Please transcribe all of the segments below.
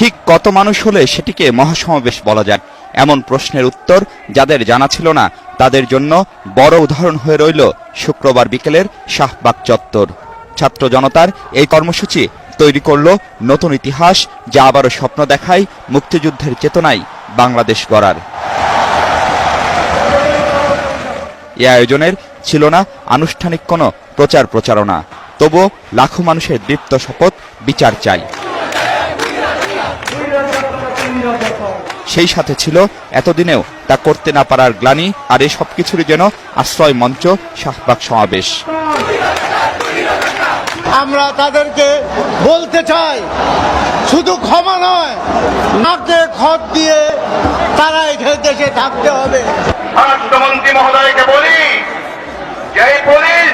ঠিক কত মানুষ হলে সেটিকে মহাসমাবেশ বলা যায়? এমন প্রশ্নের উত্তর যাদের জানা ছিল না তাদের জন্য বড় উদাহরণ হয়ে রইল শুক্রবার বিকেলের শাহবাগ চত্বর। ছাত্র জনতার এই কর্মসূচি তৈরি করল নতুন ইতিহাস, যা আবারও স্বপ্ন দেখায় মুক্তিযুদ্ধের চেতনায় বাংলাদেশ গড়ার। এ আয়োজনের ছিল না আনুষ্ঠানিক কোনো প্রচারণা, তবুও লাখো মানুষের দীপ্ত শপথ, বিচার চাই। সেই সাথে ছিল এতদিনেও তা করতে না পারার গ্লানি, আর এই সবকিছুরই যেন আশ্রয় মঞ্চ শাহবাগ সমাবেশ। আমরা তাদেরকে বলতে চাই, শুধু ক্ষমা নয়, নাকে খত দিয়ে তারা এই দেশে থাকতে হবে। স্বরাষ্ট্রমন্ত্রী মহোদয়কে বলি যে পুলিশ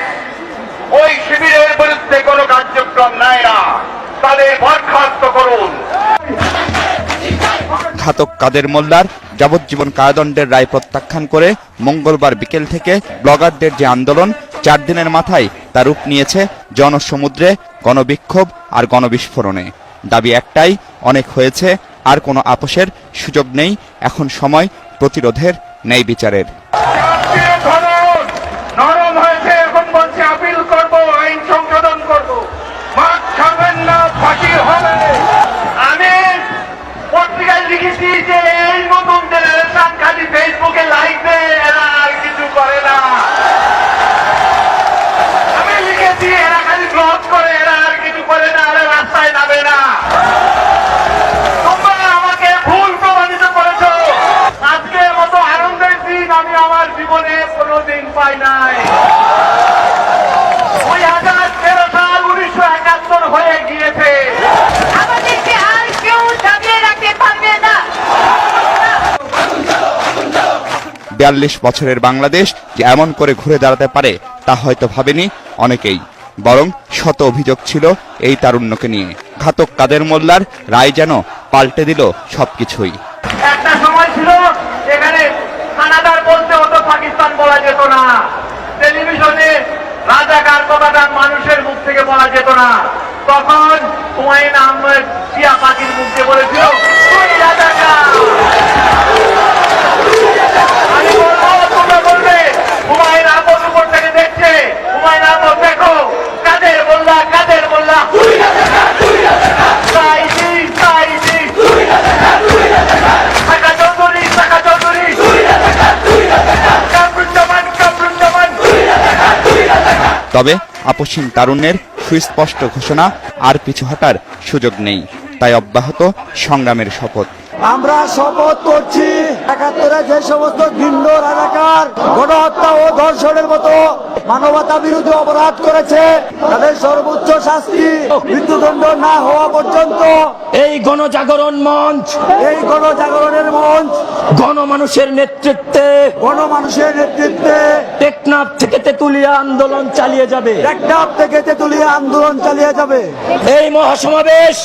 ওই শিবিরের বিরুদ্ধে কোনো কার্যক্রম নেয় না, তাদের বরখাস্ত করুন। ঘাতক কাদের মোল্লার যাবজ্জীবন কারাদণ্ডের রায় প্রত্যাখ্যান করে মঙ্গলবার বিকেল থেকে ব্লগারদের যে আন্দোলন, 4 দিনের মাথায় তা রূপ নিয়েছে জনসমুদ্রে, গণবিক্ষোভ আর গণবিস্ফোরণে। দাবি একটাই, অনেক হয়েছে, আর কোনো আপোষের সুযোগ নেই। এখন সময় প্রতিরোধের, ন্যায় বিচারের। নরম হয়েছে, এখন বলছে আপিল করব, আইন সংশোধন করব, মাঠ ছাড়বেন না, ফাঁসি হবে। আমি পত্রিকায় লিখেছি যে এই নতুন জেনারেশন খালি ফেসবুকে লাইক দেয়, এরা আর কিছু করে না। আমি লিখেছি এরা খালি ব্লগ করে, এরা আর কিছু করে না, এরা রাস্তায় নামে না। তোমরা আমাকে ভুল প্রমাণিত করেছ। আজকের মতো আনন্দের দিন আমি আমার জীবনে কোনোদিন পাই নাই। 2013 সাল 1971 হয়ে গিয়েছে। আমাদেরকে আর কেউ দাবিয়ে রাখতে পারবে না। 42 বছরের বাংলাদেশ যে এমন করে ঘুরে দাঁড়াতে পারে তা হয়তো ভাবেনি অনেকেই, বরং শত অভিযোগ ছিল এই তারুণ্যকে নিয়ে। ঘাতক কাদের মোল্লার রায় যেন পাল্টে দিল সবকিছুই। একটা সময় ছিল এখানে কানাডার বলতে হতো, পাকিস্তান বলা যেত না। টেলিভিশনে রাজাকার কথাটা মানুষের মুখ থেকে বলা যেত না। তখন হুমায়ুন আহমেদ টিয়া পাখির মুখ দিয়ে বলেছিল, তুই রাজাকার। আমি বলবো, তোমরা বলবে হুমায়ুন আহমেদ উপর থেকে দেখছে, হুমায়ুন আহমেদ দেখো কাদের মোল্লা, কাদের মোল্লা, তুই রাজাকার, তুই রাজাকার, তাই দিন, তাই দিন, তুই রাজাকার, তুই রাজাকার, টাকা চৌধুরী, টাকা চৌধুরী, তুই রাজাকার, তুই রাজাকার, কামরুজ্জামান, কামরুজ্জামান, তুই রাজাকার, তুই রাজাকার। তবে আপসীন তারুণ্যের সুস্পষ্ট ঘোষণা, আর পিছু হটার সুযোগ নেই, তাই অব্যাহত সংগ্রামের শপথ। আমরা শপথ করছি, 71-এ যে সমস্ত ঘৃণ্য রাজাকার গণহত্যা ও ধর্ষণের মতো মানবতা বিরোধী অপরাধ করেছে, তাদের সর্বোচ্চ শাস্তি মৃত্যুদণ্ড না হওয়া পর্যন্ত এই গণজাগরণের মঞ্চ গণমানুষের নেতৃত্বে টেকনাফ থেকে তেতুলিয়া আন্দোলন চালিয়ে যাবে। এই মহাসমাবেশ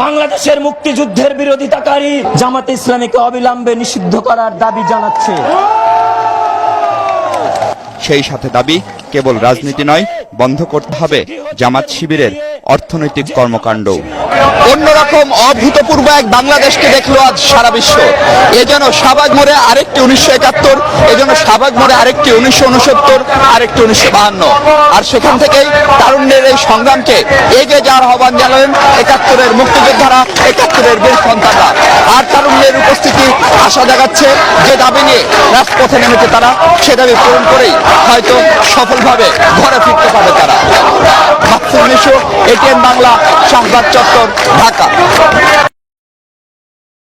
বাংলাদেশের মুক্তিযুদ্ধের বিরোধিতাকারী জামাতে ইসলামীকে অবিলম্বে নিষিদ্ধ করার দাবি জানাচ্ছে। সেই সাথে দাবি, কেবল রাজনীতি নয়, বন্ধ করতে হবে জামাত শিবিরের অর্থনৈতিক কর্মকাণ্ড। অন্যরকম অভূতপূর্ব এক বাংলাদেশকে দেখলো আজ সারা বিশ্ব। এ যেন শাহবাগ মোড়ে আরেকটি 1971, এ যেন শাহবাগ মোড়ে আরেকটি 1969, আরেকটি 1952। আর সেখান থেকেই তারুণ্যের এই সংগ্রামকে এগিয়ে যাওয়ার আহ্বান জানালেন 71-এর মুক্তিযোদ্ধারা, 71-এর বীর সন্তানরা। আর তারুণ্যের উপস্থিতি আশা জাগাচ্ছে, যে দাবি নিয়ে রাজপথে নেমেছে তারা, সে দাবি পূরণ করেই হয়তো সফলভাবে ঘরে ফিরতে পারবে তারা। মাকসুম মিশু, ATN বাংলা, শাহবাগ চত্বর, ঢাকা।